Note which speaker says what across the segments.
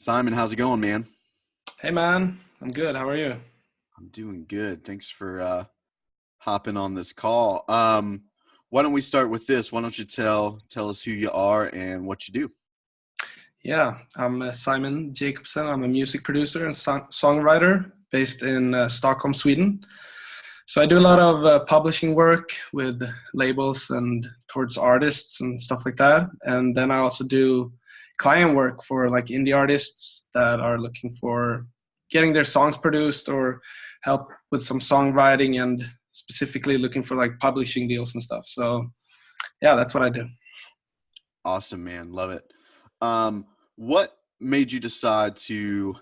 Speaker 1: Simon, how's it going, man?
Speaker 2: Hey man, I'm good. How are you?
Speaker 1: I'm doing good. Thanks for hopping on this call. Why don't we start with this? Why don't you tell us who you are and what you do?
Speaker 2: Yeah, I'm Simon Jacobson. I'm a music producer and songwriter based in Stockholm, Sweden. So I do a lot of publishing work with labels and towards artists and stuff like that. And then I also do client work for like indie artists that are looking for getting their songs produced or help with some songwriting and specifically looking for like publishing deals and stuff. So yeah, that's what I do.
Speaker 1: Awesome, man. Love it. What made you decide to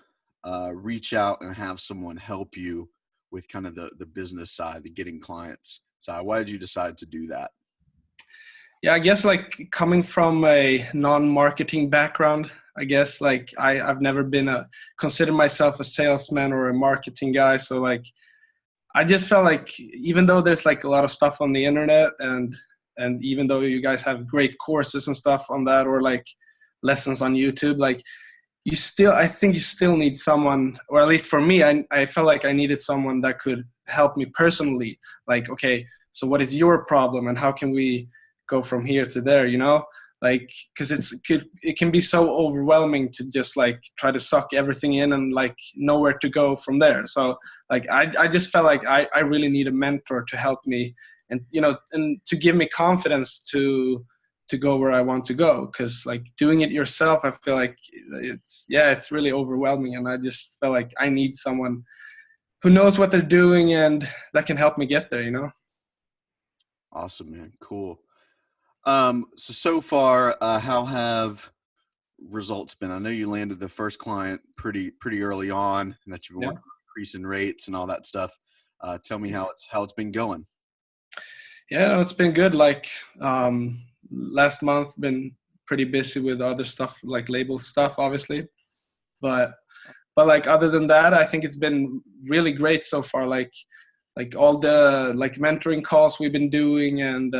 Speaker 1: reach out and have someone help you with kind of the business side, the getting clients side? Why did you decide to do that?
Speaker 2: Yeah, I guess like coming from a non-marketing background, I guess like I've never been a consider myself a salesman or a marketing guy. So like I just felt like even though there's like a lot of stuff on the internet and even though you guys have great courses and stuff on that or like lessons on YouTube, like I think you still need someone, or at least for me, I felt like I needed someone that could help me personally. Like, okay, so what is your problem and how can we go from here to there, like because it can be so overwhelming to just like try to suck everything in and like know where to go from there. So like I just felt like I really need a mentor to help me and and to give me confidence to go where I want to go, because like doing it yourself, I feel like it's really overwhelming, and I just felt like I need someone who knows what they're doing and that can help me get there.
Speaker 1: Awesome, man. Cool. So far, how have results been? I know you landed the first client pretty early on, and that you've been
Speaker 2: Yeah.
Speaker 1: working on increasing rates and all that stuff. Tell me how it's been going.
Speaker 2: Yeah, no, it's been good. Like last month, been pretty busy with other stuff, like label stuff, obviously. But like other than that, I think it's been really great so far. Like all the like mentoring calls we've been doing and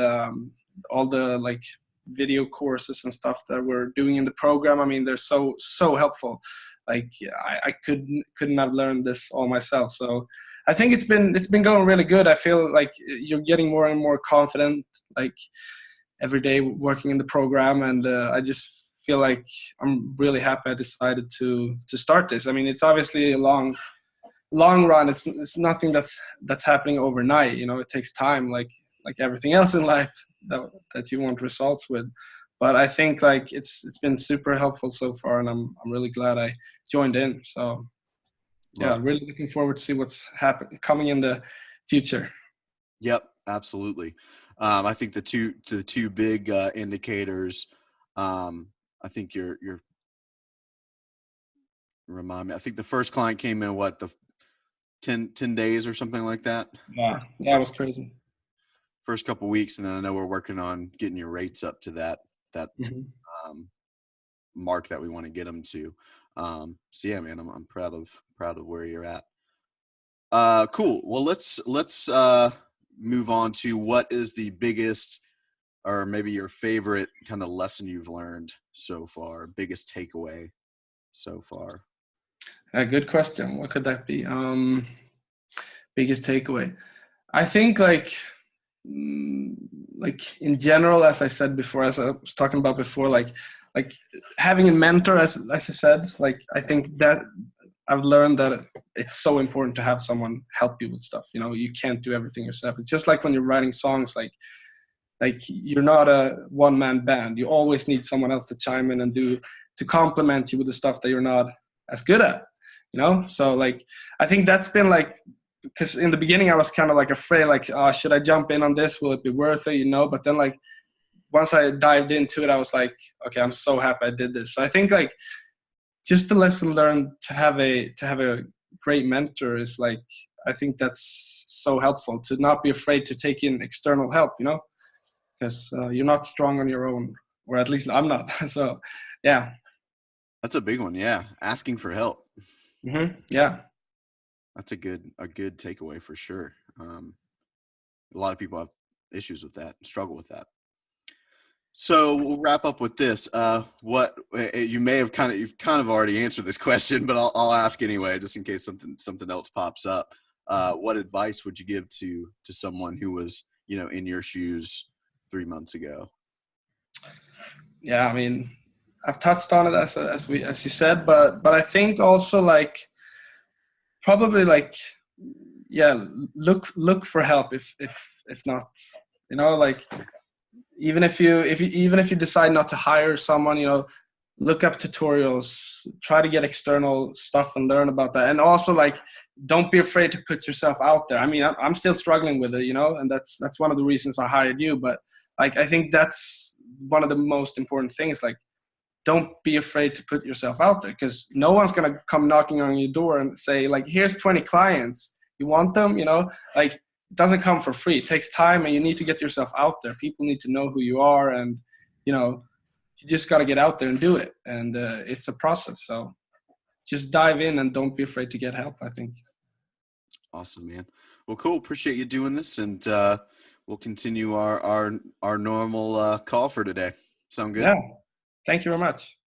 Speaker 2: all the like video courses and stuff that we're doing in the program. I mean, they're so helpful. Like I couldn't have learned this all myself. So I think it's been going really good. I feel like you're getting more and more confident, like every day working in the program, and I just feel like I'm really happy I decided to start this. I mean, it's obviously a long run. It's nothing that's happening overnight. It takes time, like everything else in life that you want results with. But I think like it's been super helpful so far, and I'm really glad I joined in. So
Speaker 1: Love
Speaker 2: yeah,
Speaker 1: it.
Speaker 2: really looking forward to see what's coming in the future.
Speaker 1: Yep, absolutely. I think the two big indicators. I think you're remind me. I think the first client came in what the 10 days or something like that.
Speaker 2: Yeah,
Speaker 1: First
Speaker 2: yeah, it
Speaker 1: first
Speaker 2: was crazy.
Speaker 1: first couple weeks, and then I know we're working on getting your rates up to that
Speaker 2: Hmm.
Speaker 1: um, mark that we want to get them to. So yeah, man, I'm proud of where you're at. Cool. Well, let's move on to what is the biggest or maybe your favorite kind of lesson you've learned so far, biggest takeaway so far.
Speaker 2: A good question. What could that be? Biggest takeaway. I think mm, like in general, as I said before, as I was talking about before, like having a mentor, as I said, like I think that I've learned that it's so important to have someone help you with stuff. You can't do everything yourself. It's just like when you're writing songs, like you're not a one man band. You always need someone else to chime in and do to complement you with the stuff that you're not as good at. So like I think that's been like, because in the beginning I was kind of like afraid, like, should I jump in on this? Will it be worth it? But then like once I dived into it, I was like, okay, I'm so happy I did this. So I think like just the lesson learned to have a great mentor is like, I think that's so helpful to not be afraid to take in external help, because you're not strong on your own, or at least I'm not. So yeah.
Speaker 1: That's a big one. Yeah, asking for help.
Speaker 2: Yeah.
Speaker 1: That's a good takeaway for sure. A lot of people have issues with that, struggle with that. So we'll wrap up with this. What you've kind of already answered this question, but I'll ask anyway, just in case something else pops up. What advice would you give to someone who was, in your shoes 3 months ago?
Speaker 2: Yeah, I mean, I've touched on it as you said, but I think also like probably like yeah, look for help if not, like even if you decide not to hire someone, look up tutorials, try to get external stuff and learn about that. And also like don't be afraid to put yourself out there. I mean, I'm still struggling with it, and that's one of the reasons I hired you. But like I think that's one of the most important things. Like don't be afraid to put yourself out there, because no one's going to come knocking on your door and say like, here's 20 clients, you want them, like it doesn't come for free. It takes time, and you need to get yourself out there. People need to know who you are, and you just got to get out there and do it. And it's a process. So just dive in and don't be afraid to get help, I think.
Speaker 1: Awesome, man. Well, cool. Appreciate you doing this, and we'll continue our normal call for today. Sound good?
Speaker 2: Yeah. Thank you very much.